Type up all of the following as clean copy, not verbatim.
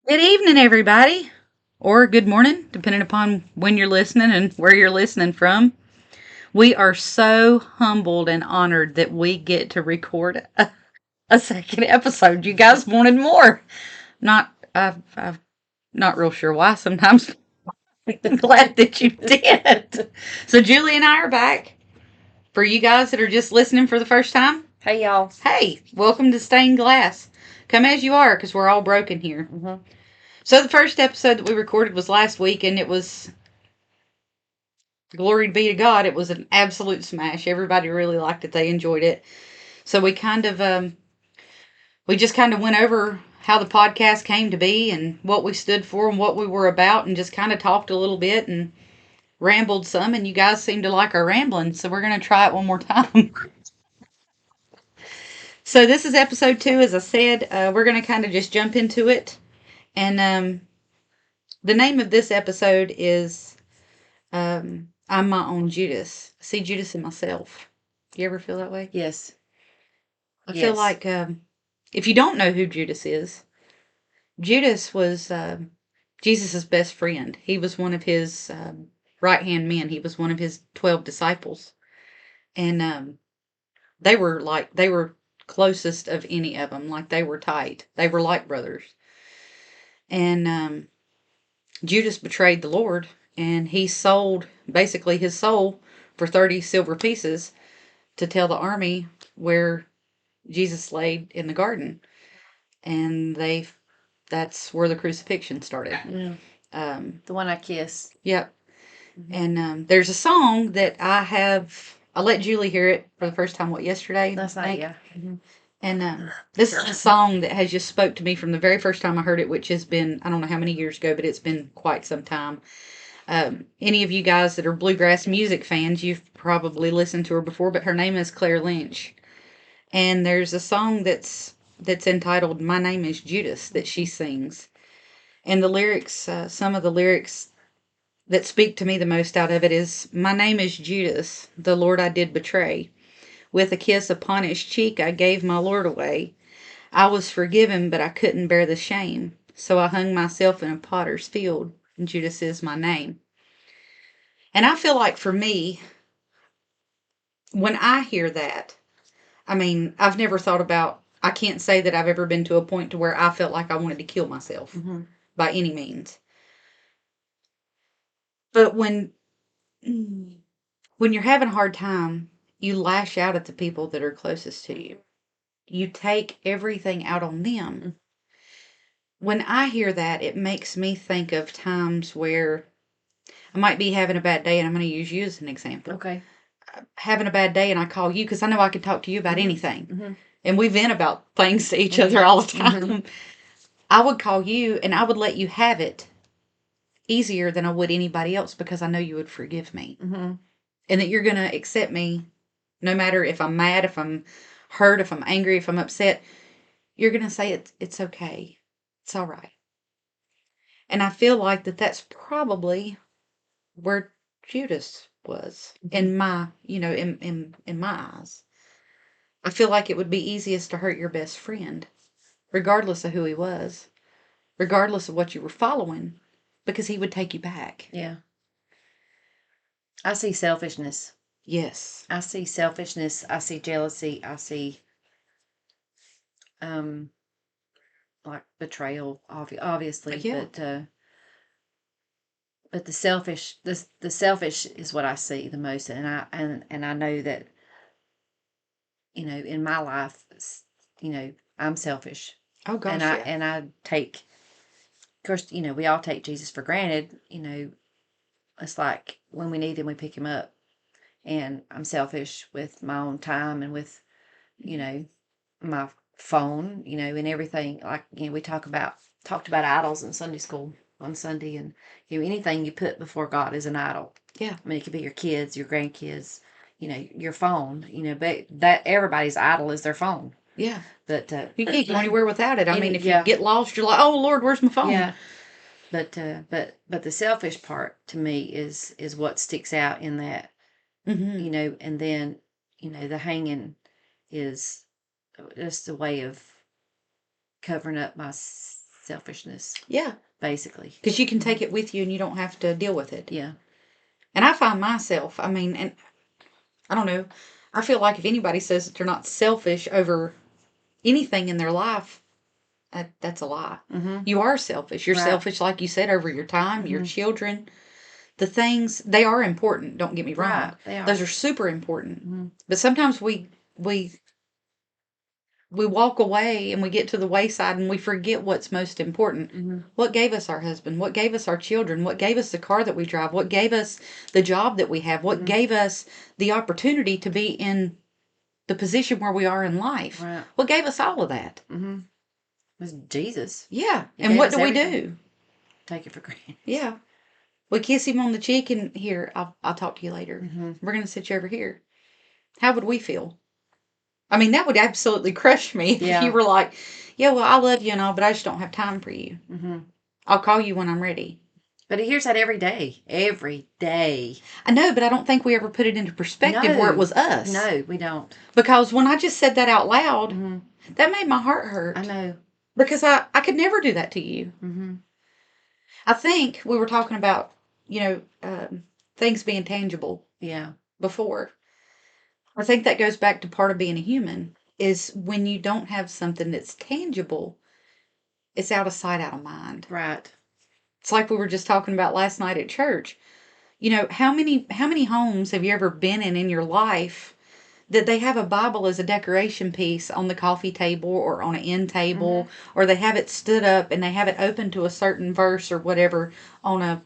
Good evening, everybody, or good morning, depending upon when you're listening and where you're listening from. We are so humbled and honored that we get to record a second episode. You guys wanted more. I've not real sure why sometimes. I'm glad that you did. So, Julie and I are back. For you guys that are just listening for the first time, Hey, y'all. hey, welcome to Stained Glass. Come as you are, because we're all broken here. Mm-hmm. So, the first episode that we recorded was last week, and it was glory be to God, it was an absolute smash. Everybody really liked it. They enjoyed it. So we just kind of went over how the podcast came to be and what we stood for and what we were about, and just kind of talked a little bit and rambled some. And you guys seemed to like our rambling, so we're gonna try it one more time. So this is episode 2, as I said. We're gonna kind of just jump into it, and the name of this episode is "I'm My Own Judas." I see Judas in myself. Do you ever feel that way? Yes. I feel like if you don't know who Judas is, Judas was Jesus' best friend. He was one of his right hand men. He was one of his 12 disciples, and they were closest of any of them. Like they were tight. They were like brothers. And Judas betrayed the Lord, and he sold basically his soul for 30 silver pieces to tell the army where Jesus laid in the garden, and that's where the crucifixion started. Yeah. The one I kiss. Yep. Mm-hmm. And there's a song that I let Julie hear it for the first time, yesterday? Last night, yeah. Mm-hmm. And this is a song that has just spoke to me from the very first time I heard it, which has been, I don't know how many years ago, but it's been quite some time. Any of you guys that are bluegrass music fans, you've probably listened to her before, but her name is Claire Lynch. And there's a song that's entitled "My Name Is Judas" that she sings. And the lyrics, some of the lyrics that speak to me the most out of it is, "My name is Judas, the Lord I did betray. With a kiss upon his cheek I gave my Lord away. I was forgiven, but I couldn't bear the shame. So I hung myself in a potter's field, and Judas is my name." And I feel like for me, when I hear that, I mean, I've never thought about, I can't say that I've ever been to a point to where I felt like I wanted to kill myself by any means. But when you're having a hard time, you lash out at the people that are closest to you. You take everything out on them. When I hear that, it makes me think of times where I might be having a bad day, and I'm going to use you as an example. Okay. Having a bad day, and I call you because I know I can talk to you about anything. Mm-hmm. And we vent about things to each other all the time. I would call you and I would let you have it easier than I would anybody else because I know you would forgive me. And that you're going to accept me no matter if I'm mad, if I'm hurt, if I'm angry, if I'm upset. You're going to say it's okay. It's all right. And I feel like that's probably where Judas was in my, in my eyes. I feel like it would be easiest to hurt your best friend, regardless of who he was, regardless of what you were following, because he would take you back. Yeah. I see selfishness. Yes. I see selfishness. I see jealousy. I see like betrayal, obviously. Yeah. But the selfish is what I see the most, and I know that in my life, I'm selfish. Oh gosh. And I take, of course, we all take Jesus for granted. It's like when we need him, we pick him up. And I'm selfish with my own time and with, my phone, and everything. Like, we talked about idols in Sunday school on Sunday, and anything you put before God is an idol. Yeah. I mean, it could be your kids, your grandkids, your phone. But that everybody's idol is their phone. Yeah. But you can't go anywhere without it. I mean, if yeah. you get lost, you're like, "Oh Lord, where's my phone?" Yeah. But the selfish part to me is what sticks out in that. And then the hanging is just a way of covering up my selfishness, Yeah. basically. Because you can take it with you and you don't have to deal with it. Yeah. And I find myself, and I don't know, I feel like if anybody says that they're not selfish over anything in their life, that's a lie. Mm-hmm. You are selfish. You're Right. selfish, like you said, over your time, your children. The things, they are important, don't get me wrong. Right, they are. Those are super important. But sometimes we walk away and we get to the wayside and we forget what's most important. What gave us our husband? What gave us our children? What gave us the car that we drive? What gave us the job that we have? What gave us the opportunity to be in the position where we are in life? Right. What gave us all of that? It was Jesus. Yeah. He And gave what us do we everything. do? Take it for granted. Yeah. We kiss him on the cheek and here, I'll talk to you later. We're going to sit you over here. How would we feel? I mean, that would absolutely crush me if Yeah. you were like, yeah, well, I love you and all, but I just don't have time for you. I'll call you when I'm ready. But he hears that every day. Every day. I know, but I don't think we ever put it into perspective where it was us. No, we don't. Because when I just said that out loud, that made my heart hurt. I know. Because I could never do that to you. I think we were talking about, things being tangible. Yeah. Before. I think that goes back to part of being a human is when you don't have something that's tangible, it's out of sight, out of mind. Right. It's like we were just talking about last night at church. You know, how many homes have you ever been in your life that they have a Bible as a decoration piece on the coffee table or on an end table, or they have it stood up and they have it open to a certain verse or whatever on a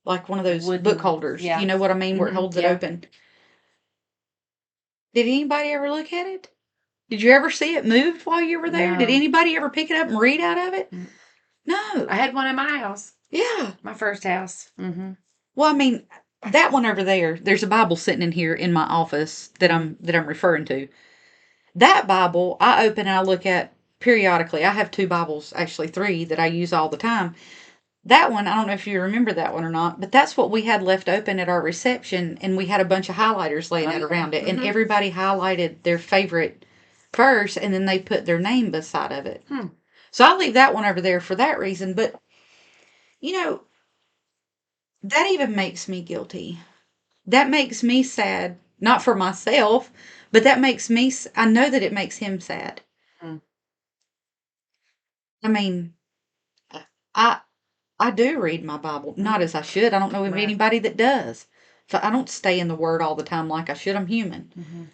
like one of those book holders. Yeah. You know what I mean, where it holds it open. Did anybody ever look at it? Did you ever see it moved while you were there? No. Did anybody ever pick it up and read out of it? No. I had one in my house. Yeah. My first house. Well, I mean, that one over there, there's a Bible sitting in here in my office that I'm referring to. That Bible, I open and I look at periodically. I have 2 Bibles, actually 3, that I use all the time. That one, I don't know if you remember that one or not, but that's what we had left open at our reception, and we had a bunch of highlighters laying out around it, and everybody highlighted their favorite verse, and then they put their name beside of it. So I leave that one over there for that reason, but, that even makes me guilty. That makes me sad, not for myself, but that makes me, I know that it makes him sad. I mean, I do read my Bible, not as I should. I don't know of anybody that does. So I don't stay in the Word all the time like I should. I'm human.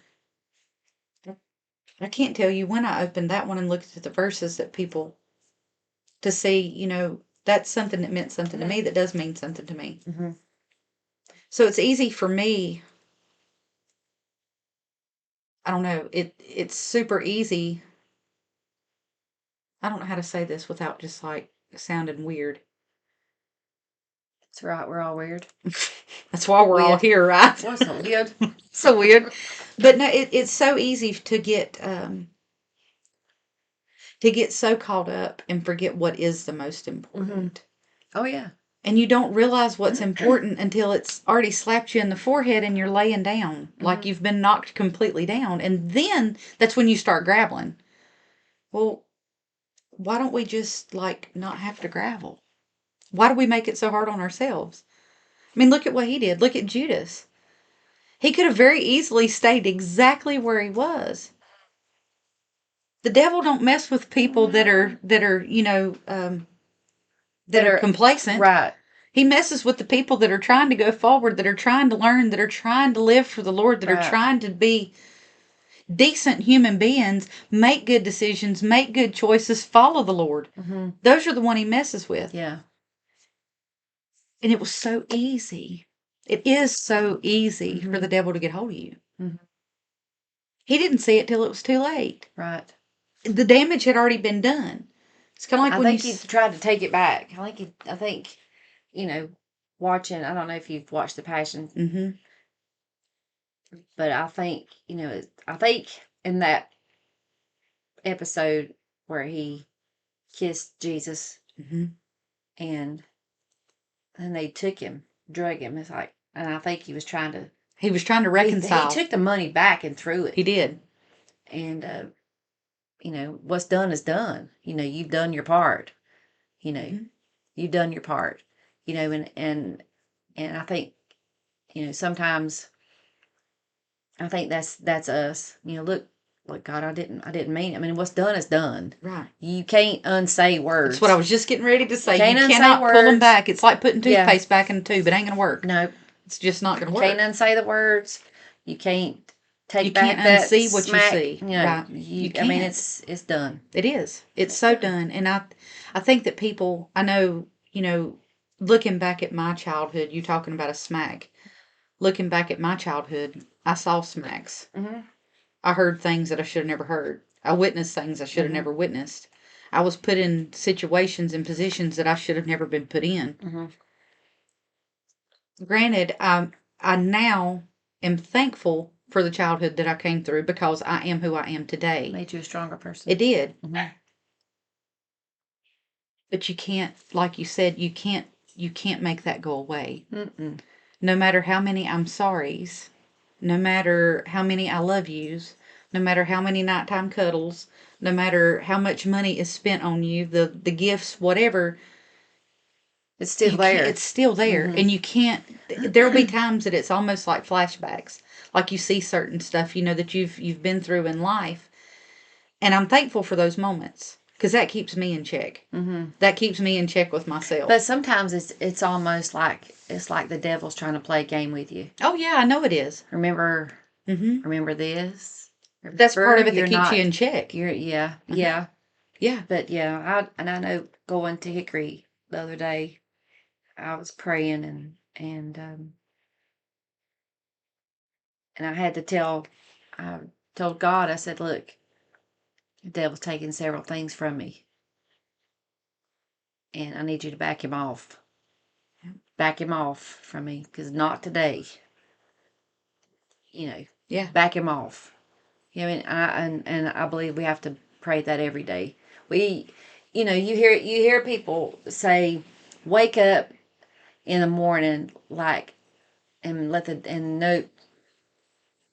I can't tell you when I opened that one and looked at the verses that people, to see, that's something that meant something to me, that does mean something to me. So it's easy for me. I don't know. It's super easy. I don't know how to say this without just like sounding weird. That's right. We're all weird. That's why we're all here, right? What's so weird? So weird. But no, it's so easy to get so caught up and forget what is the most important. Oh, yeah. And you don't realize what's important until it's already slapped you in the forehead and you're laying down, like you've been knocked completely down. And then that's when you start graveling. Well, why don't we just not have to gravel? Why do we make it so hard on ourselves? I mean, look at what he did. Look at Judas. He could have very easily stayed exactly where he was. The devil don't mess with people that are complacent. Right. He messes with the people that are trying to go forward, that are trying to learn, that are trying to live for the Lord, that are trying to be decent human beings, make good decisions, make good choices, follow the Lord. Those are the one he messes with. Yeah. And it was so easy. It is so easy for the devil to get hold of you. He didn't see it till it was too late. Right. The damage had already been done. It's kind of like I think he tried to take it back. I think, watching, I don't know if you've watched The Passion. But I think, in that episode where he kissed Jesus and then they took him, drug him, and I think he was trying to reconcile. He took the money back and threw it. He did. And, what's done is done. You've done your part. You know, you've done your part. You know, and I think, sometimes I think that's us. Look, God, I didn't mean it. I mean, what's done is done. Right. You can't unsay words. That's what I was just getting ready to say. Can't You unsay cannot pull them words. back. It's like putting Yeah. toothpaste back in the tube. It ain't gonna work. No, It's just not gonna you work. can't unsay the words. You can't take You back can't that unsee what smack. you see. Right. You I mean, can't. it's done. It is. It's so done. And I think that people, I know, looking back at my childhood, you talking about a smack. Looking back at my childhood, I saw smacks. Mm-hmm. I heard things that I should have never heard. I witnessed things I should have never witnessed. I was put in situations and positions that I should have never been put in. Mm-hmm. Granted, I now am thankful for the childhood that I came through because I am who I am today. Made you a stronger person. It did. Mm-hmm. But you can't, like you said, you can't make that go away. Mm-mm. No matter how many I'm sorries, no matter how many I love yous, no matter how many nighttime cuddles, no matter how much money is spent on you, the gifts, whatever, It's still there. It's still there. Mm-hmm. And you can't, there'll be times that it's almost like flashbacks. Like you see certain stuff, that you've been through in life. And I'm thankful for those moments because that keeps me in check. Mm-hmm. That keeps me in check with myself. But sometimes it's almost like the devil's trying to play a game with you. Oh yeah, I know it is. Remember this. That's part of it that keeps you in check. Yeah. But yeah, I know going to Hickory the other day, I was praying and I had to I told God, I said, look, the devil's taking several things from me, and I need you to back him off. Back him off from me, because not today. Yeah. Back him off. And I believe we have to pray that every day. You hear people say, wake up in the morning, and note,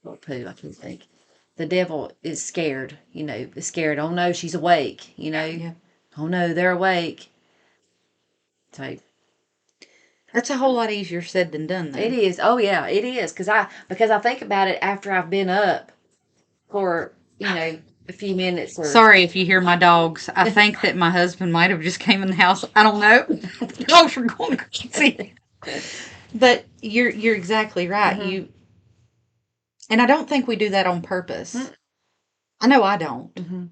what poo, I can't think. The devil is scared, is scared. Oh no, she's awake, Yeah. Oh no, they're awake. So that's a whole lot easier said than done, though. it is. Oh yeah, it is. Because I think about it after I've been up for, a few minutes. Sorry if you hear my dogs. I think that my husband might have just came in the house. I don't know. The dogs are going crazy. But you're exactly right. Mm-hmm. And I don't think we do that on purpose. I know I don't. Mm-hmm.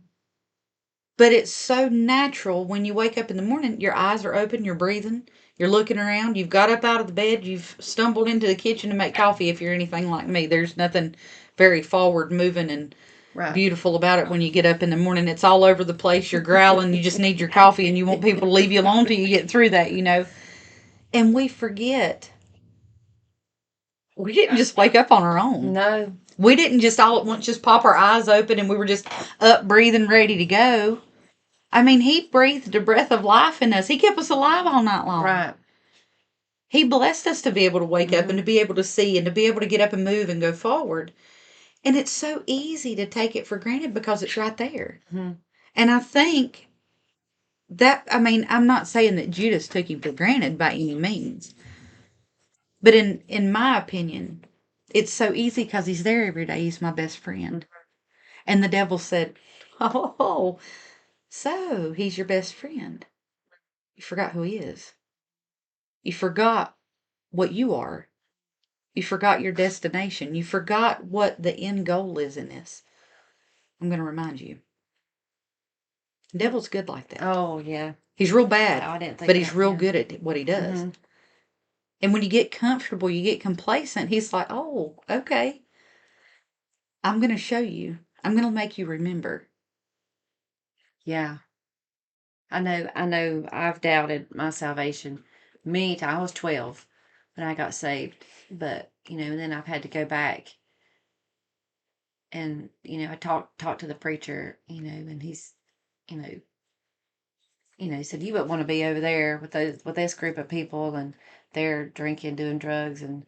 But it's so natural when you wake up in the morning, your eyes are open, you're breathing, you're looking around, you've got up out of the bed, you've stumbled into the kitchen to make coffee if you're anything like me. There's nothing very forward moving and beautiful about it when you get up in the morning. It's all over the place. You're growling, you just need your coffee and you want people to leave you alone till you get through that, And we forget. We didn't just wake up on our own. No. We didn't just all at once just pop our eyes open and we were just up, breathing, ready to go. I mean, he breathed a breath of life in us. He kept us alive all night long. Right. He blessed us to be able to wake up and to be able to see and to be able to get up and move and go forward. And it's so easy to take it for granted because it's right there. Mm-hmm. And I think I'm not saying that Judas took him for granted by any means. But in my opinion, it's so easy because he's there every day. He's my best friend. And the devil said, oh, so he's your best friend. You forgot who he is. You forgot what you are. You forgot your destination. You forgot what the end goal is in this. I'm going to remind you. The devil's good like that. Oh, yeah. He's real bad, I didn't think but he's real good at what he does. Mm-hmm. And when you get comfortable, you get complacent, he's like, oh, okay. I'm going to show you. I'm going to make you remember. Yeah. I know I've doubted my salvation many times. I was 12 when I got saved. But, and then I've had to go back and, I talked to the preacher, and he's, he said, you wouldn't want to be over there with this group of people and they're drinking, doing drugs and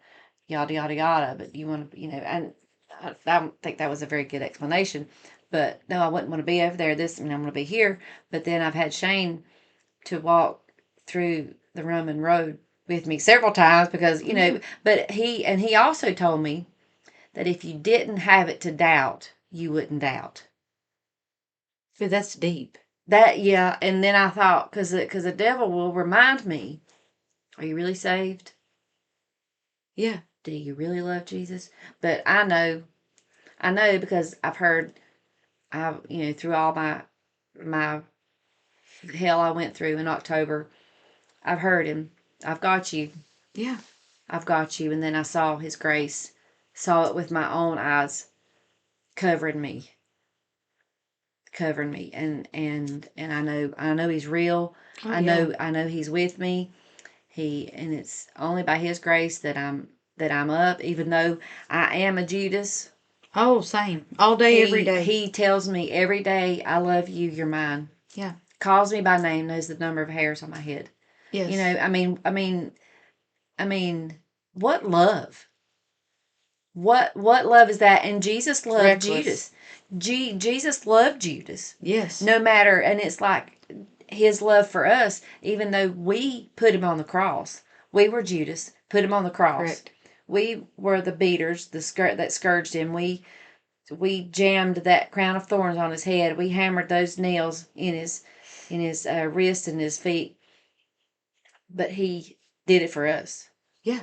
yada, yada, yada. But you want to, and I don't think that was a very good explanation. But no, I wouldn't want to be over there. I'm going to be here. But then I've had Shane to walk through the Roman road with me several times because, you know, but he also told me that if you didn't have it to doubt, you wouldn't doubt. So that's deep. That, yeah, and then I thought, because the devil will remind me, are you really saved? Yeah. Do you really love Jesus? But I know because I've heard, through all my hell I went through in October, I've heard him. I've got you. Yeah. I've got you. And then I saw his grace, saw it with my own eyes, covering me, and I know he's real. Oh, I know he's with me. And it's only by his grace that I'm up, even though I am a Judas. Oh, same. All day, every day. He tells me every day, I love you, you're mine. Yeah. Calls me by name, knows the number of hairs on my head. Yes. You know, I mean, what love? What love is that? And Jesus loved Reckless. Judas. Jesus loved Judas. Yes. No matter, and it's like his love for us, even though we put him on the cross. We were Judas, put him on the cross. Correct. We were the beaters, that scourged him. We jammed that crown of thorns on his head. We hammered those nails in his wrist and his feet. But he did it for us. Yeah.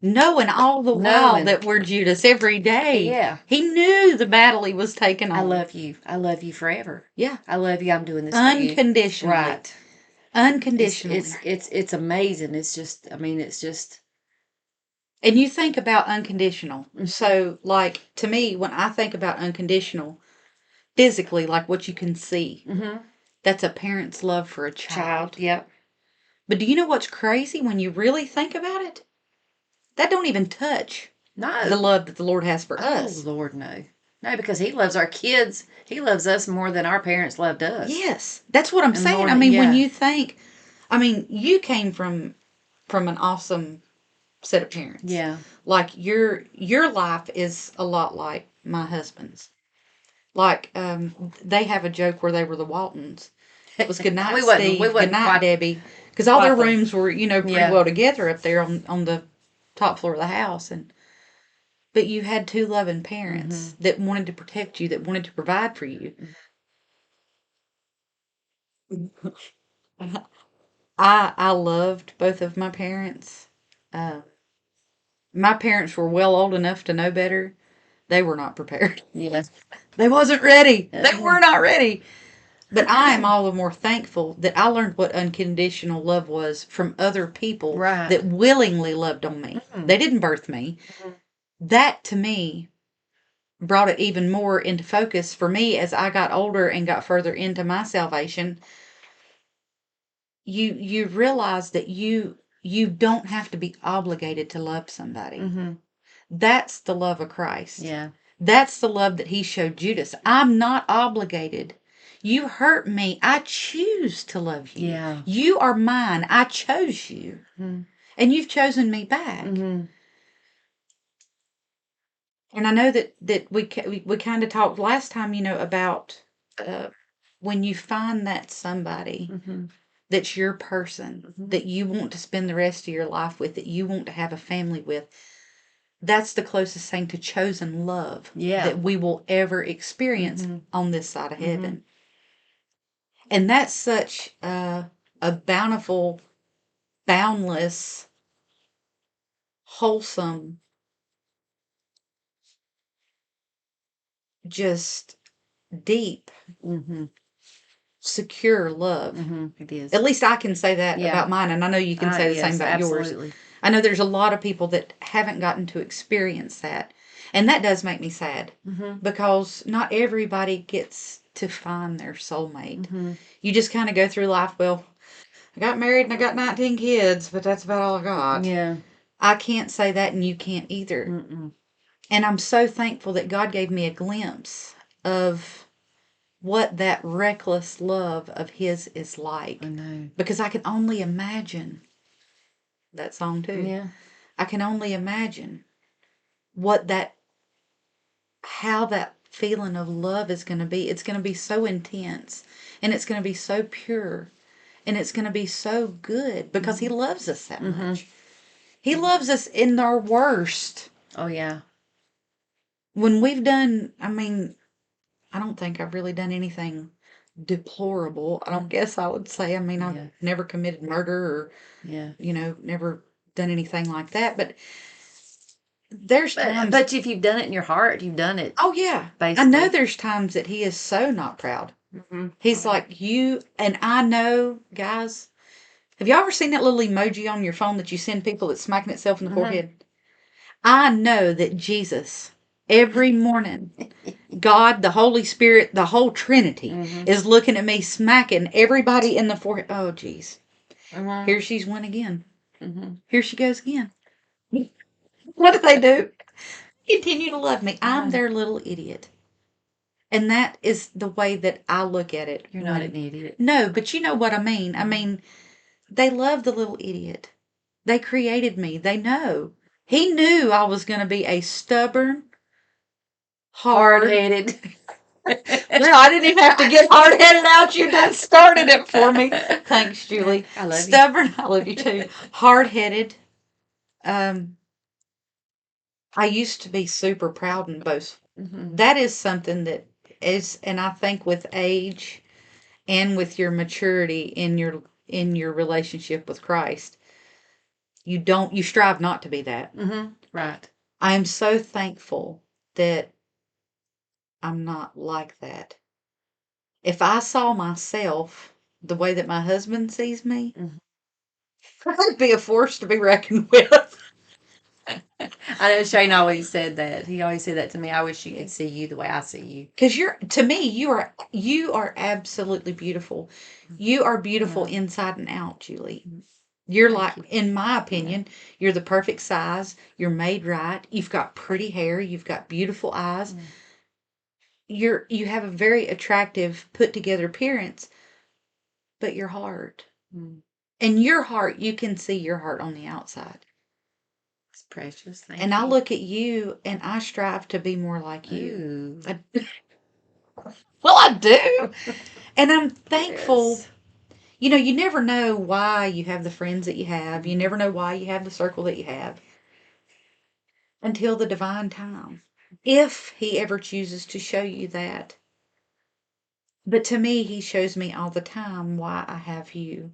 Knowing all the while that we're Judas every day. Yeah. He knew the battle he was taking on. I love you. I love you forever. Yeah. I love you. I'm doing this unconditionally. For you. Right. Unconditionally. It's amazing. It's just, it's just. And you think about unconditional. Mm-hmm. So, like, to me, when I think about unconditional, physically, like what you can see, mm-hmm. that's a parent's love for a child. Yep. But do you know what's crazy when you really think about it? That don't even touch the love that the Lord has for us. Oh, Lord, no. No, because he loves our kids. He loves us more than our parents loved us. Yes. That's what I'm saying. I mean, when you think, you came from an awesome set of parents. Yeah. Like your life is a lot like my husband's. Like they have a joke where they were the Waltons. It was good night, Steve. Good night, Debbie. Because all their rooms were, pretty well together up there on the top floor of the house, but you had two loving parents that wanted to protect you, that wanted to provide for you. I loved both of my parents. My parents were well old enough to know better. They were not prepared. Yes. They wasn't ready. They were not ready. But I am all the more thankful that I learned what unconditional love was from other people that willingly loved on me. Mm-hmm. They didn't birth me. Mm-hmm. That, to me, brought it even more into focus for me as I got older and got further into my salvation. You realize that you don't have to be obligated to love somebody. Mm-hmm. That's the love of Christ. Yeah. That's the love that he showed Judas. I'm not obligated. You hurt me. I choose to love you. Yeah. You are mine. I chose you. Mm-hmm. And you've chosen me back. Mm-hmm. And I know that we kind of talked last time, about when you find that somebody that's your person, that you want to spend the rest of your life with, that you want to have a family with. That's the closest thing to chosen love that we will ever experience on this side of heaven. And that's such a bountiful, boundless, wholesome, just deep, secure love. It is. At least I can say that about mine, and I know you can say the same about yours. I know there's a lot of people that haven't gotten to experience that. And that does make me sad because not everybody gets to find their soulmate. You just kind of go through life, well, I got married and I got 19 kids, but that's about all I got. Yeah. I can't say that and you can't either. Mm-mm. And I'm so thankful that God gave me a glimpse of what that reckless love of his is like. I know. Because I can only imagine that song too. Yeah. I can only imagine how that feeling of love is going to be. It's going to be so intense and it's going to be so pure And it's going to be so good because He loves us that much. He loves us in our worst. Oh, yeah. When we've done, I mean, I don't think I've really done anything deplorable. I don't guess I would say. I mean, I've never committed murder or, never done anything like that. But there's times. But if you've done it in your heart, you've done it. Oh, yeah. Basically. I know there's times that He is so not proud. He's like, you, and I know, guys, have you ever seen that little emoji on your phone that you send people that's smacking itself in the forehead? I know that Jesus, every morning, God, the Holy Spirit, the whole Trinity is looking at me, smacking everybody in the forehead. Oh, geez. Here she's one again. Here she goes again. What do they do? Continue to love me. I'm their little idiot. And that is the way that I look at it. You're not an idiot. No, but you know what I mean. I mean, they love the little idiot. They created me. They know. He knew I was going to be a stubborn, hard-headed. Well, I didn't even have to get hard-headed out. You done started it for me. Thanks, Julie. I love stubborn. You. I love you too. Hard-headed. I used to be super proud and boastful. That is something that is, and I think with age and with your maturity in your relationship with Christ, you strive not to be that. Right. I am so thankful that I'm not like that. If I saw myself the way that my husband sees me, I'd be a force to be reckoned with. I know Shane always said that. He always said that to me. I wish you could see you the way I see you. Because to me, you are absolutely beautiful. You are beautiful inside and out, Julie. You're like, in my opinion, you're the perfect size. You're made right. You've got pretty hair. You've got beautiful eyes. You have a very attractive, put together appearance, but your heart. And your heart, you can see your heart on the outside. It's precious. Thank and you. I look at you and I strive to be more like you. Well, I do. And I'm thankful. Yes. You never know why you have the friends that you have. You never know why you have the circle that you have. Until the divine time. If He ever chooses to show you that. But to me, He shows me all the time why I have you.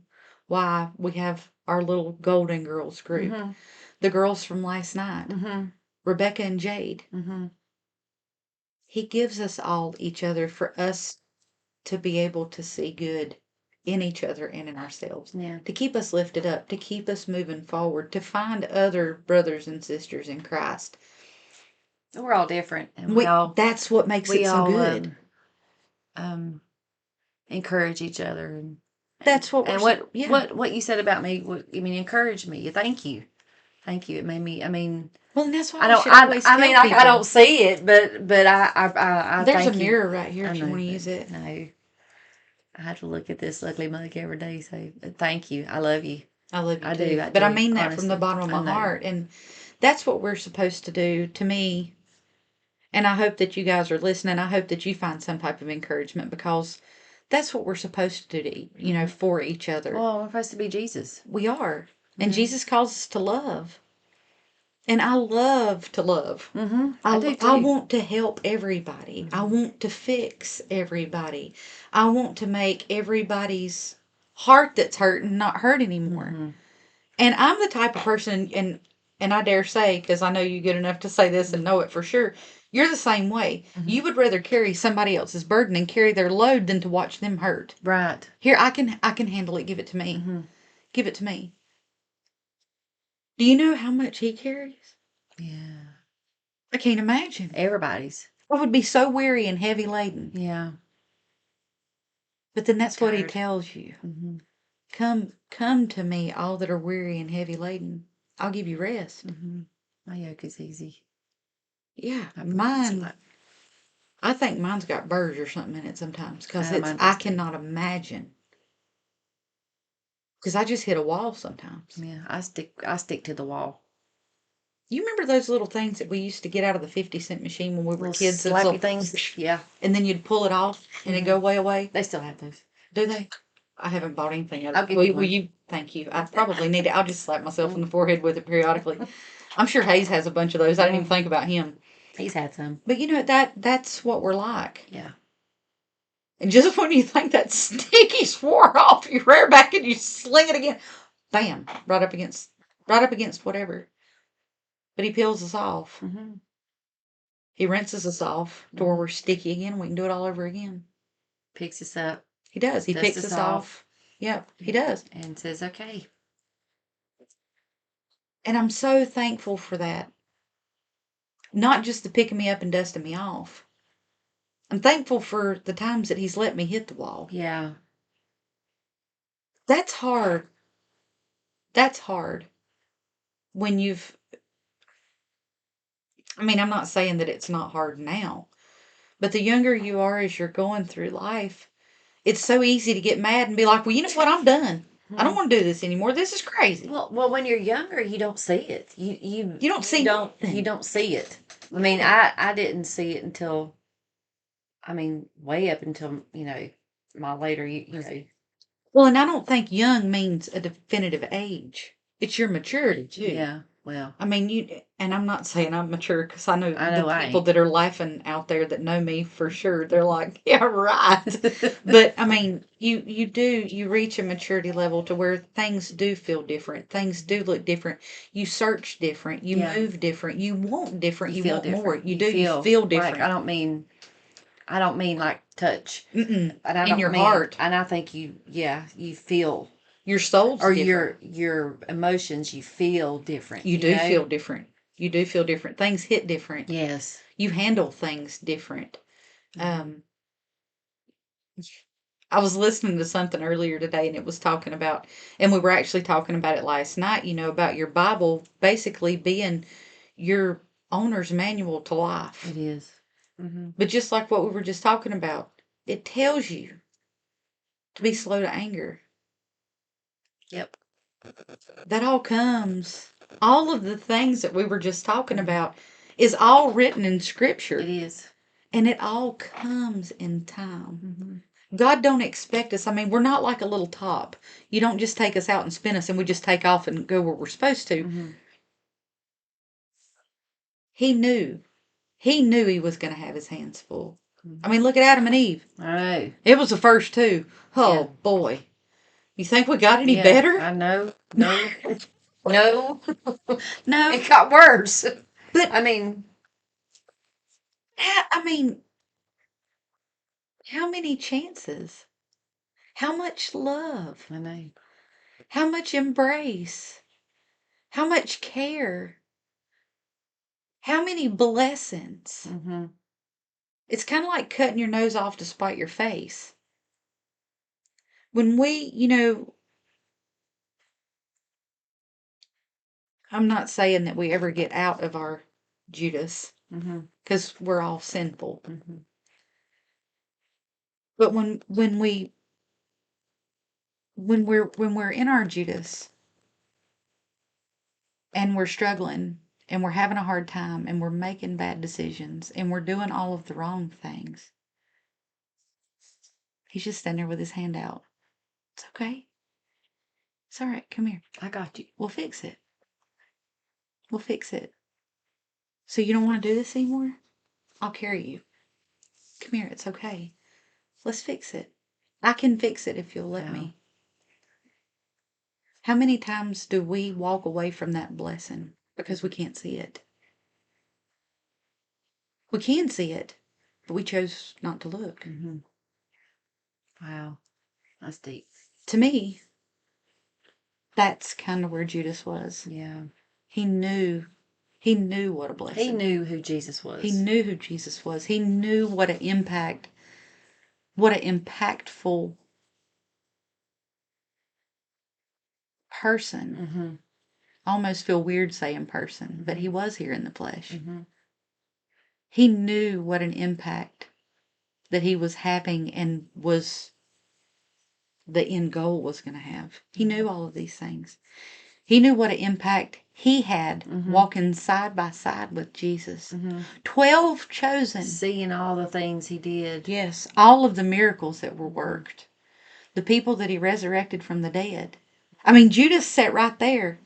Why we have our little Golden Girls group. The girls from last night. Rebecca and Jade. He gives us all each other for us to be able to see good in each other and in ourselves. To keep us lifted up, to keep us moving forward, to find other brothers and sisters in Christ. We're all different. And that's what makes it so good. Encourage each other. And that's what what you said about me, encouraged me. Thank you. Thank you. It made me, well, and that's why I don't see it, but I there's a mirror right here if you want to use it. No, I have to look at this ugly mug every day. So thank you. I love you. I love you too. But I mean that honestly, from the bottom of my heart, and that's what we're supposed to do. To me, and I hope that you guys are listening. I hope that you find some type of encouragement because that's what we're supposed to do. For each other. Well, we're supposed to be Jesus. We are, and Jesus calls us to love. And I love to love. I do too. I want to help everybody. I want to fix everybody. I want to make everybody's heart that's hurting not hurt anymore. And I'm the type of person, and I dare say, because I know you good enough to say this and know it for sure, you're the same way. You would rather carry somebody else's burden and carry their load than to watch them hurt. Right. Here, I can handle it. Give it to me. Give it to me. Do you know how much he carries? Yeah. I can't imagine. Everybody's. I would be so weary and heavy laden. Yeah. But then that's what He tells you. Come to me, all that are weary and heavy laden. I'll give you rest. My yoke is easy. Yeah. Mine. I think mine's got burrs or something in it sometimes. Because I cannot imagine. Because I just hit a wall sometimes. Yeah, I stick to the wall. You remember those little things that we used to get out of the 50-cent machine when we were kids? Slappy things. Yeah. And then you'd pull it off and it'd go way away? They still have those. Do they? I haven't bought anything out I'll of get will, you will one. you? Thank you. I probably need it. I'll just slap myself on the forehead with it periodically. I'm sure Hayes has a bunch of those. I didn't even think about him. He's had some. But that's what we're like. Yeah. And just when you think that sticky swore off, you rear back and you sling it again. Bam! Right up against whatever. But he peels us off. Mm-hmm. He rinses us off to where we're sticky again. We can do it all over again. Picks us up. He does. He picks us off. Yep, he does. And says, okay. And I'm so thankful for that. Not just the picking me up and dusting me off. I'm thankful for the times that he's let me hit the wall. Yeah. That's hard. That's hard. When you've, I mean, I'm not saying that it's not hard now, but the younger you are as you're going through life, it's so easy to get mad and be like, well, you know what? I'm done. I don't want to do this anymore. This is crazy. Well, when you're younger, you don't see it. You don't see nothing. You don't see it. I mean, I didn't see it until, I mean, way up until, my later, you know. Well, and I don't think young means a definitive age. It's your maturity too. Yeah. Well, I mean, and I'm not saying I'm mature because I know the I people ain't. that are laughing out there that know me for sure. They're like, yeah, right. But I mean, you reach a maturity level to where things do feel different. Things do look different. You search different. You move different. You want different. You feel want more. different. You feel different. Like, I don't mean like touch. Mm-mm. And I In don't your mean, heart. and I think you feel, Your soul's or different. your emotions, you feel different. You do feel different. You do feel different. Things hit different. Yes. You handle things different. I was listening to something earlier today and it was talking about, and we were actually talking about it last night, about your Bible basically being your owner's manual to life. It is. Mm-hmm. But just like what we were just talking about, it tells you to be slow to anger. Yep. That all of the things that we were just talking about is all written in Scripture. It is. And it all comes in time. Mm-hmm. God don't expect us. I mean, we're not like a little top. You don't just take us out and spin us and we just take off and go where we're supposed to. Mm-hmm. He knew. He knew he was going to have his hands full. Mm-hmm. I mean, look at Adam and Eve. I know. It was the first two. Oh, boy. You think we got any better? I know. No. No. No. It got worse. But, I mean, how many chances? How much love? I know. How much embrace? How much care? How many blessings? Mm-hmm. It's kind of like cutting your nose off to spite your face. When I'm not saying that we ever get out of our Judas, because we're all sinful. Mm-hmm. But when we're in our Judas and we're struggling and we're having a hard time and we're making bad decisions and we're doing all of the wrong things, he's just standing there with his hand out. It's okay. It's all right. Come here. I got you. We'll fix it. We'll fix it. So you don't want to do this anymore? I'll carry you. Come here. It's okay. Let's fix it. I can fix it if you'll let me. How many times do we walk away from that blessing because we can't see it? We can see it, but we chose not to look. Mm-hmm. Wow. That's deep. To me, that's kind of where Judas was. Yeah. He knew what a blessing. He knew who Jesus was. He knew who Jesus was. He knew what an impactful person. Mm-hmm. I almost feel weird saying person, but he was here in the flesh. Mm-hmm. He knew what an impact that he was having and was the end goal was going to have. He knew all of these things. He knew what an impact he had walking side by side with Jesus. 12 chosen. Seeing all the things he did. Yes, all of the miracles that were worked. The people that he resurrected from the dead. I mean, Judas sat right there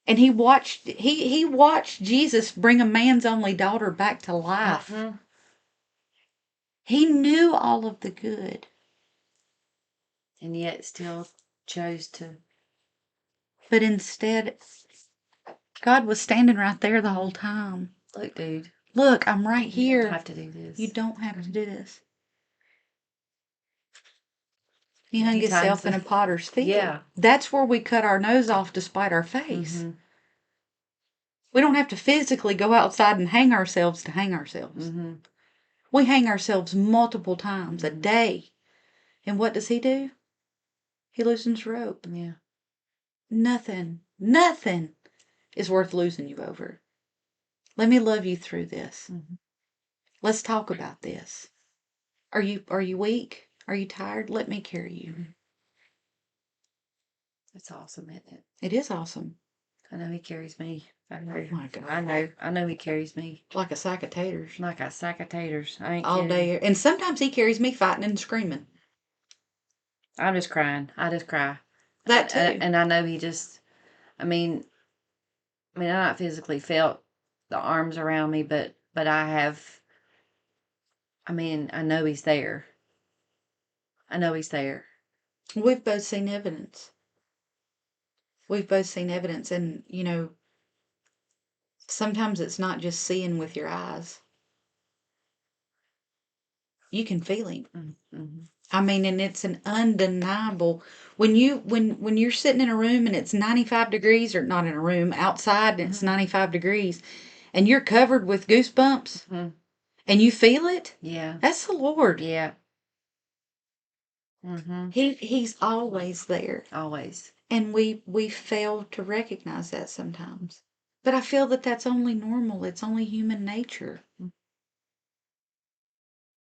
and he watched Jesus bring a man's only daughter back to life. Mm-hmm. He knew all of the good. And yet still chose to. But instead, God was standing right there the whole time. Look, dude. Look, I'm right here. You don't have to do this. You don't have to do this. He hung himself in a potter's field. Yeah. That's where we cut our nose off to spite our face. Mm-hmm. We don't have to physically go outside and hang ourselves to hang ourselves. Mm-hmm. We hang ourselves multiple times a day. And what does he do? He loosens rope. Yeah. Nothing is worth losing you over. Let me love you through this. Mm-hmm. Let's talk about this. Are you weak? Are you tired? Let me carry you. That's awesome, isn't it? It is awesome. I know he carries me. I know. Oh my God. I know he carries me. Like a sack of taters. Like a sack of taters. I ain't all kidding. day. And sometimes he carries me fighting and screaming. I'm just crying. I just cry. That too. And I know he just, I mean, I not physically felt the arms around me, but I have, I know he's there. I know he's there. We've both seen evidence. And, sometimes it's not just seeing with your eyes. You can feel him. Mm-hmm. And it's an undeniable. When you're sitting in a room and it's 95 degrees, or not in a room, outside and it's 95 degrees, and you're covered with goosebumps, and you feel it, yeah, that's the Lord. Yeah. Mm-hmm. He's always there. Always. And we fail to recognize that sometimes. But I feel that that's only normal. It's only human nature.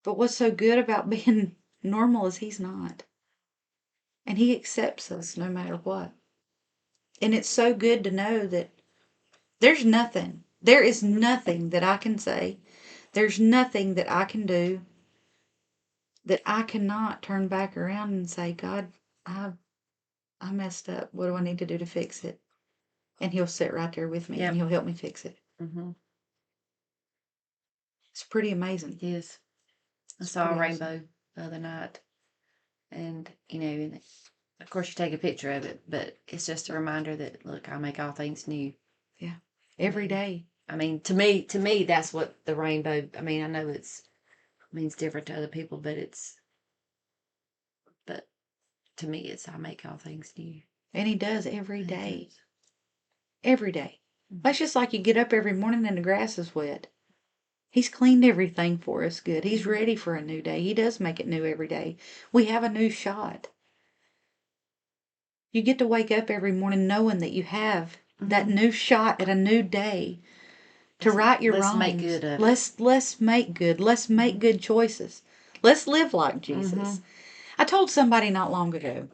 But what's so good about being normal is he's not. And he accepts us no matter what. And it's so good to know that there is nothing that I can say, there's nothing that I can do that I cannot turn back around and say, God, I messed up. What do I need to do to fix it? And he'll sit right there with me and he'll help me fix it. Mm-hmm. It's pretty amazing. It is. I saw a rainbow the other night. And, of course you take a picture of it, but it's just a reminder that, look, I make all things new. Yeah. Every day. To me, that's what the rainbow, I know it's different to other people, but to me, it's I make all things new. And he does every day. Every day. That's just like you get up every morning and the grass is wet. He's cleaned everything for us good. He's ready for a new day. He does make it new every day. We have a new shot. You get to wake up every morning knowing that you have that new shot at a new day to right your wrongs. Let's make good of it. Let's make good. Let's make good choices. Let's live like Jesus. I told somebody not long ago,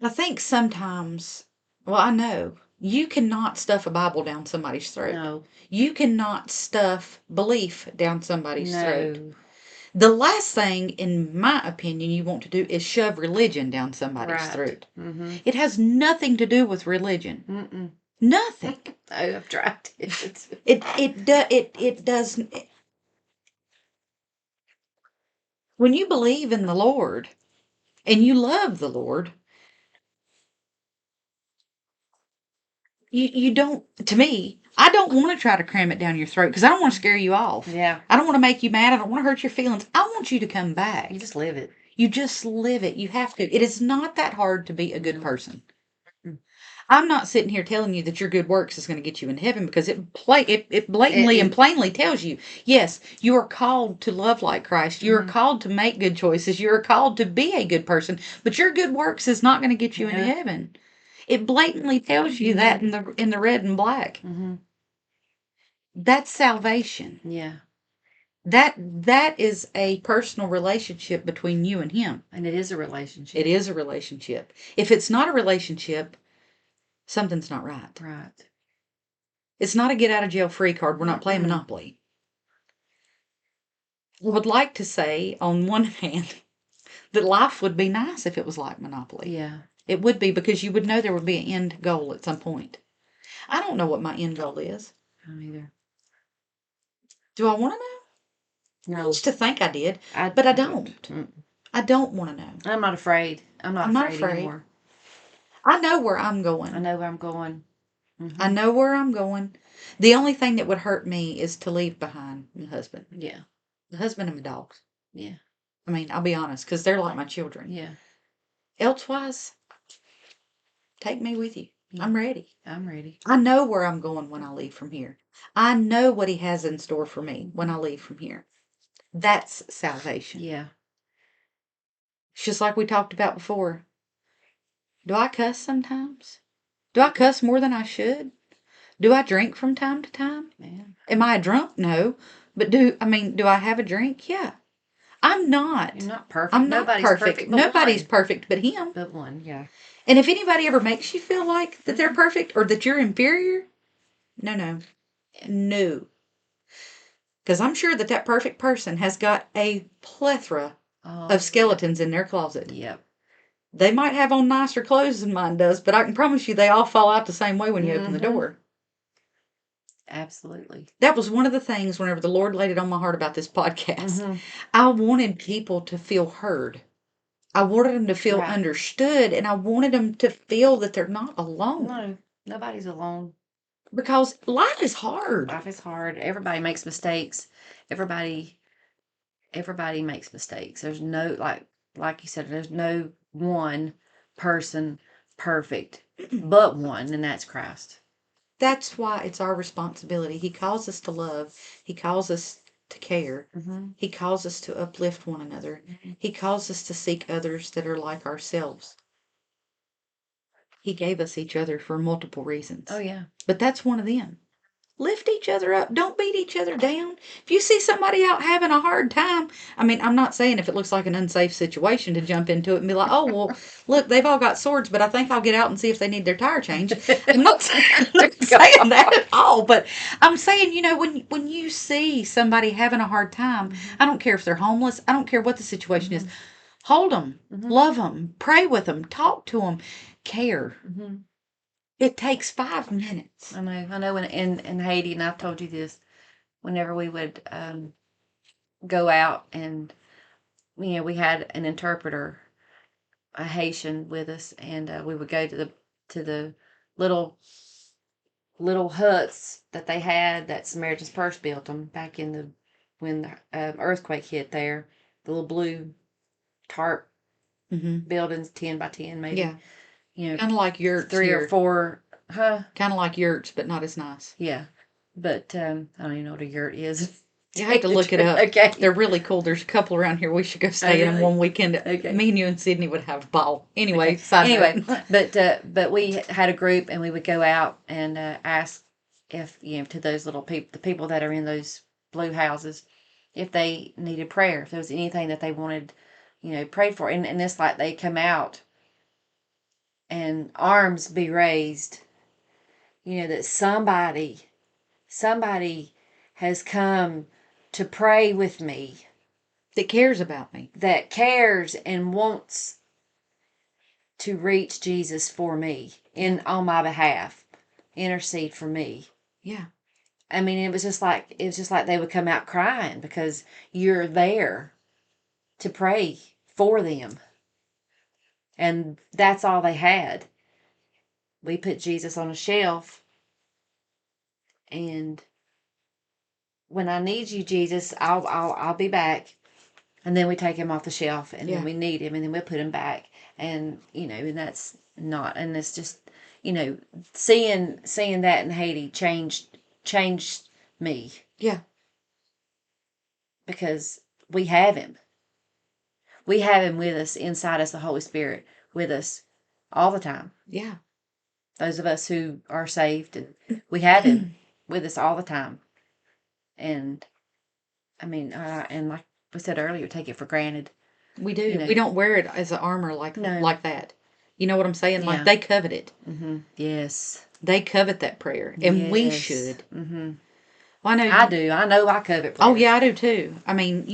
I think sometimes, I know, you cannot stuff a Bible down somebody's throat. No. You cannot stuff belief down somebody's throat. No. The last thing, in my opinion, you want to do is shove religion down somebody's throat. Mm-hmm. It has nothing to do with religion. Mm-mm. Nothing. I've tried it. It does. When you believe in the Lord and you love the Lord, you don't, to me, I don't want to try to cram it down your throat because I don't want to scare you off. Yeah. I don't want to make you mad. I don't want to hurt your feelings. I want you to come back. You just live it. You just live it. You have to. It is not that hard to be a good person. I'm not sitting here telling you that your good works is going to get you in heaven because it blatantly and plainly tells you, yes, you are called to love like Christ. You are called to make good choices. You are called to be a good person. But your good works is not going to get you into heaven. It blatantly tells you that in the red and black. Mm-hmm. That's salvation. Yeah. That is a personal relationship between you and him. And it is a relationship. It is a relationship. If it's not a relationship, something's not right. Right. It's not a get out of jail free card. We're not playing Monopoly. would like to say, on one hand, that life would be nice if it was like Monopoly. Yeah. It would be, because you would know there would be an end goal at some point. I don't know what my end goal is. I don't either. Do I want to know? I No. used to think I did, but I don't. I don't want to know. I'm not afraid. I'm not afraid anymore. I know where I'm going. I know where I'm going. I know where I'm going. The only thing that would hurt me is to leave behind my husband. Yeah. The husband and my dogs. Yeah. I mean, I'll be honest, because they're like my children. Yeah. Elsewise, take me with you. Yeah. I'm ready. I'm ready. I know where I'm going when I leave from here. I know what he has in store for me when I leave from here. That's salvation. Yeah. It's just like we talked about before. Do I cuss sometimes? Do I cuss more than I should? Do I drink from time to time? Yeah. Am I a drunk? No. But do I have a drink? Yeah. I'm not. You're not perfect. I'm not perfect. Nobody's perfect but him. But one, yeah. And if anybody ever makes you feel like that they're perfect or that you're inferior, no. Because I'm sure that perfect person has got a plethora of skeletons in their closet. Yep. They might have on nicer clothes than mine does, but I can promise you they all fall out the same way when you open the door. Absolutely. That was one of the things whenever the Lord laid it on my heart about this podcast. I wanted people to feel heard. I wanted them to feel understood, and I wanted them to feel that they're not alone. No, nobody's alone. Because life is hard. Life is hard. Everybody makes mistakes. Everybody makes mistakes. There's no, like you said, there's no one person perfect but one, and that's Christ. That's why it's our responsibility. He calls us to love. He calls us to care. He calls us to uplift one another. He calls us to seek others that are like ourselves. He gave us each other for multiple reasons. Oh, yeah. But that's one of them. Lift each other up. Don't beat each other down. If you see somebody out having a hard time, I mean, I'm not saying if it looks like an unsafe situation to jump into it and be like, oh, well, look, they've all got swords, but I think I'll get out and see if they need their tire changed. I'm not saying that at all, but I'm saying, when you see somebody having a hard time, I don't care if they're homeless. I don't care what the situation is. Hold them, love them, pray with them, talk to them, care. It takes 5 minutes. I know. In Haiti, and I've told you this, whenever we would go out and, we had an interpreter, a Haitian, with us, and we would go to the little huts that they had that Samaritan's Purse built them back when the earthquake hit there, the little blue tarp buildings, 10 by 10 maybe. Yeah. Kind of like yurts 3 or 4, Kind of like yurts, but not as nice. Yeah. But I don't even know what a yurt is. You have to look it up. Okay. They're really cool. There's a couple around here. We should go stay in them one weekend. Okay. Me and you and Sydney would have a ball. Anyway, but we had a group, and we would go out and ask if, to those little people, the people that are in those blue houses, if they needed prayer, if there was anything that they wanted, prayed for. And it's like they come out and arms be raised, that somebody has come to pray with me. That cares about me. That cares and wants to reach Jesus for me on my behalf. Intercede for me. Yeah. I mean, it was just like they would come out crying because you're there to pray for them. And that's all they had. We put Jesus on a shelf, and when I need you, Jesus, I'll be back. And then we take him off the shelf, and then we need him, and then we'll put him back. And and that's not, and it's just, seeing that in Haiti changed me. Yeah. Because we have him. We have him with us, inside us, the Holy Spirit with us all the time. Yeah. Those of us who are saved, we have him with us all the time. And I mean, and like we said earlier, take it for granted. We do. We don't wear it as an armor like that. You know what I'm saying? Yeah. Like they covet it. Yes. They covet that prayer, and we should. Well, I know I you. do. I know I covet Oh, prayer. yeah, I do too. I mean,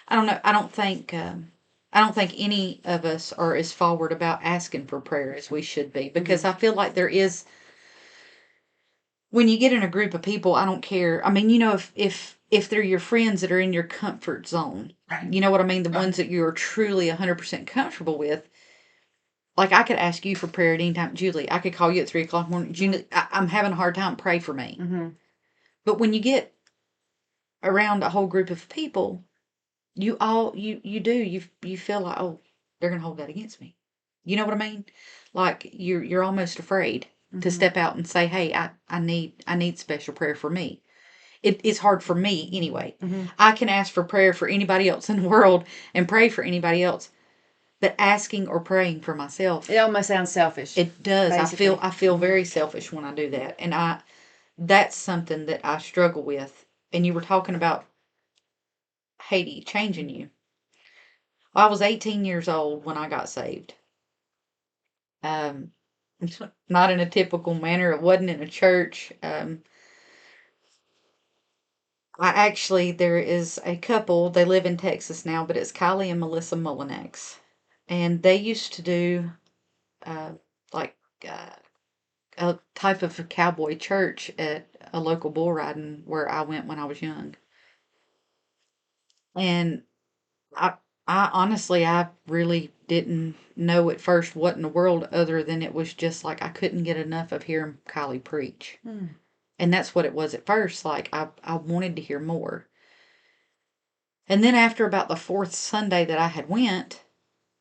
I don't know. I don't think any of us are as forward about asking for prayer as we should be because I feel like there is when you get in a group of people. I don't care. I mean, if they're your friends that are in your comfort zone, you know what I mean. The ones that you are truly 100% comfortable with. Like I could ask you for prayer at any time, Julie. I could call you at 3 o'clock in the morning. Julie, I'm having a hard time. Pray for me. Mm-hmm. But when you get around a whole group of people, you feel like, oh, they're gonna hold that against me. You know what I mean? Like you're almost afraid to step out and say, hey, I need special prayer for me. It's hard for me anyway. I can ask for prayer for anybody else in the world and pray for anybody else, but asking or praying for myself, It almost sounds selfish. it does. Basically. I feel very selfish when I do that, and that's something that I struggle with. And you were talking about Haiti changing you. I was 18 years old when I got saved. Um, not in a typical manner. It wasn't in a church. There is a couple. They live in Texas now, but it's Kylie and Melissa Mullinex, and they used to do uh, like uh, a type of a cowboy church at a local bull riding where I went when I was young. And I, I honestly, I really didn't know at first what in the world other than it was just like I couldn't get enough of hearing Kylie preach. And that's what it was at first. Like I wanted to hear more. And then after about the fourth Sunday that I had went,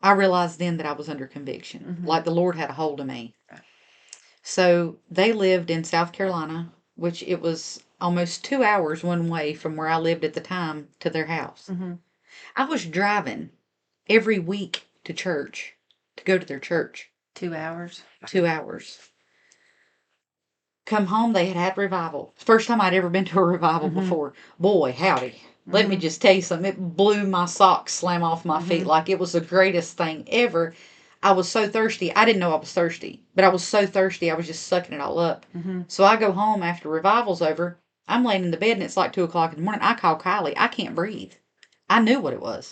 I realized then that I was under conviction. Like the Lord had a hold of me. So they lived in South Carolina, which it was almost 2 hours one way from where I lived at the time to their house. I was driving every week to church to go to their church. 2 hours. 2 hours. Come home, they had had revival. First time I'd ever been to a revival before. Boy, howdy. Let me just tell you something. It blew my socks slam off my feet like it was the greatest thing ever. I was so thirsty. I didn't know I was thirsty, but I was so thirsty I was just sucking it all up. So I go home after revival's over. I'm laying in the bed and it's like 2 o'clock in the morning. I call Kylie. I can't breathe. I knew what it was.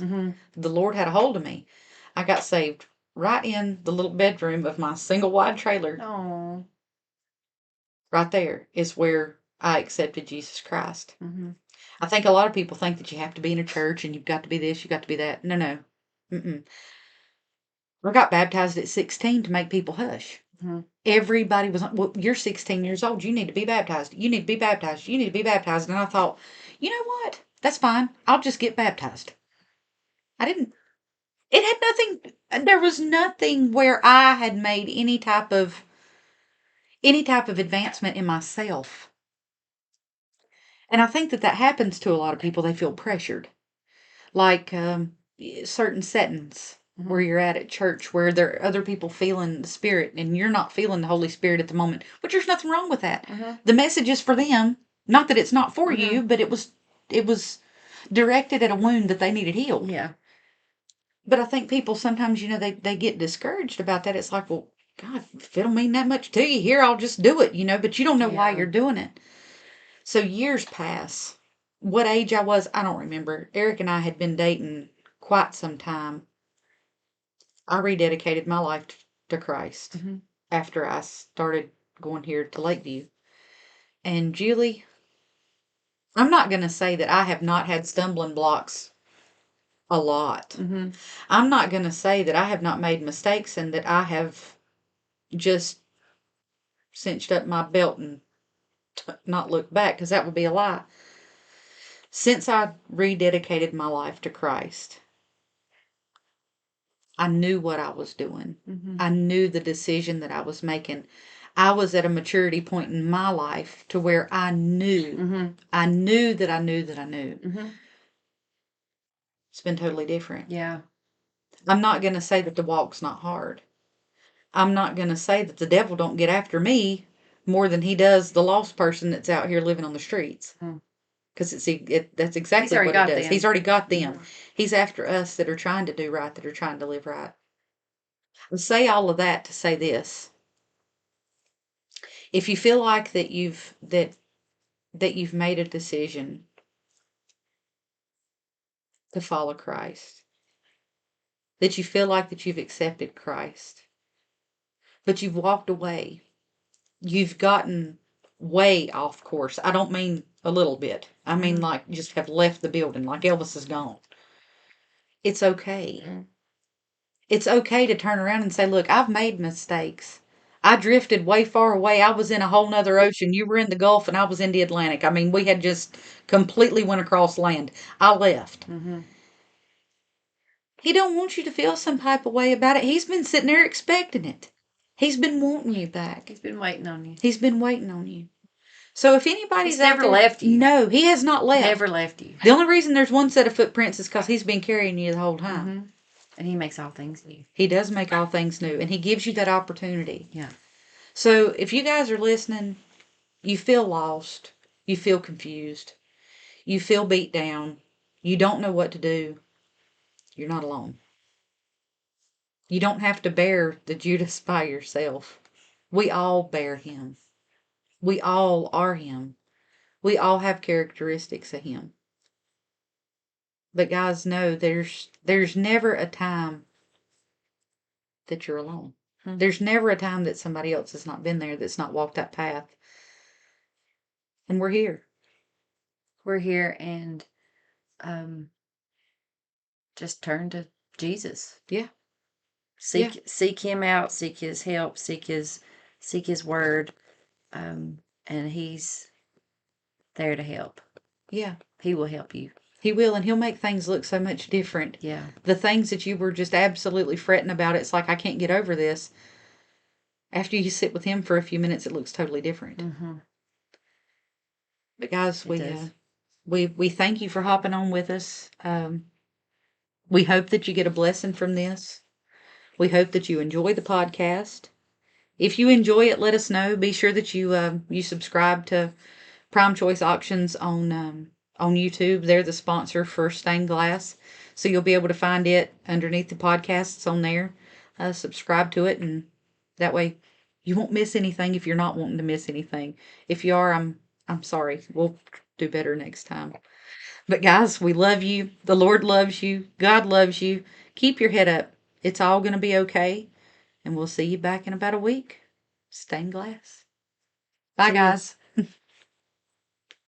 The Lord had a hold of me. I got saved right in the little bedroom of my single wide trailer. Oh. Right there is where I accepted Jesus Christ. I think a lot of people think that you have to be in a church and you've got to be this, you've got to be that. No, no. Mm-mm. I got baptized at 16 to make people hush. Everybody was, well, you're 16 years old. You need to be baptized. You need to be baptized. You need to be baptized. And I thought, you know what? That's fine. I'll just get baptized. I didn't, it had nothing, there was nothing where I had made any type of advancement in myself. And I think that happens to a lot of people. They feel pressured. Like certain settings where you're at church where there are other people feeling the Spirit and you're not feeling the Holy Spirit at the moment, which there's nothing wrong with that. The message is for them. Not that it's not for you, but it was directed at a wound that they needed healed. Yeah. But I think people sometimes, they get discouraged about that. It's like, well, God, if it don't mean that much to you here, I'll just do it, but you don't know why you're doing it. So years pass. What age I was, I don't remember. Eric and I had been dating quite some time. I rededicated my life to Christ after I started going here to Lakeview. And Julie, I'm not going to say that I have not had stumbling blocks a lot. I'm not going to say that I have not made mistakes and that I have just cinched up my belt and not looked back, because that would be a lie. Since I rededicated my life to Christ, I knew what I was doing. I knew the decision that I was making. I was at a maturity point in my life to where I knew. I knew that I knew that I knew. It's been totally different. Yeah. I'm not going to say that the walk's not hard. I'm not going to say that the devil don't get after me more than he does the lost person that's out here living on the streets. Because that's exactly what it does. He's already got them. He's after us that are trying to do right, that are trying to live right. I say all of that to say this. If you feel like that that you've made a decision to follow Christ, that you feel like that you've accepted Christ, but you've walked away. You've gotten way off course. I don't mean a little bit. I mean like just have left the building, like Elvis is gone. It's okay. It's okay to turn around and say, look, I've made mistakes. I drifted way far away. I was in a whole nother ocean. You were in the Gulf and I was in the Atlantic. I mean, we had just completely went across land. I left. He don't want you to feel some type of way about it. He's been sitting there expecting it. He's been wanting you back. He's been waiting on you. He's been waiting on you. So if anybody's He's out never there, left you. No, he has not left. Never left you. The only reason there's one set of footprints is because he's been carrying you the whole time. And he makes all things new. He does make all things new, and he gives you that opportunity. Yeah. So if you guys are listening, you feel lost, you feel confused, you feel beat down, you don't know what to do, you're not alone. You don't have to bear the Judas by yourself. We all bear him. We all are him. We all have characteristics of him. But guys, know there's never a time that you're alone. There's never a time that somebody else has not been there, that's not walked that path. And we're here. We're here, and just turn to Jesus. Yeah. Seek him out, seek his help, seek his word, and he's there to help. Yeah. He will help you. He will, and he'll make things look so much different. Yeah. The things that you were just absolutely fretting about, it's like, I can't get over this. After you sit with him for a few minutes, it looks totally different. But guys, we thank you for hopping on with us. We hope that you get a blessing from this. We hope that you enjoy the podcast. If you enjoy it, let us know. Be sure that you subscribe to Prime Choice Auctions on YouTube. They're the sponsor for Stained Glass, so you'll be able to find it underneath the podcasts on there. Subscribe to it, and that way you won't miss anything if you're not wanting to miss anything. If you are, I'm sorry. We'll do better next time. But guys, we love you. The Lord loves you. God loves you. Keep your head up. It's all going to be okay. And we'll see you back in about a week. Stained Glass. Bye, guys.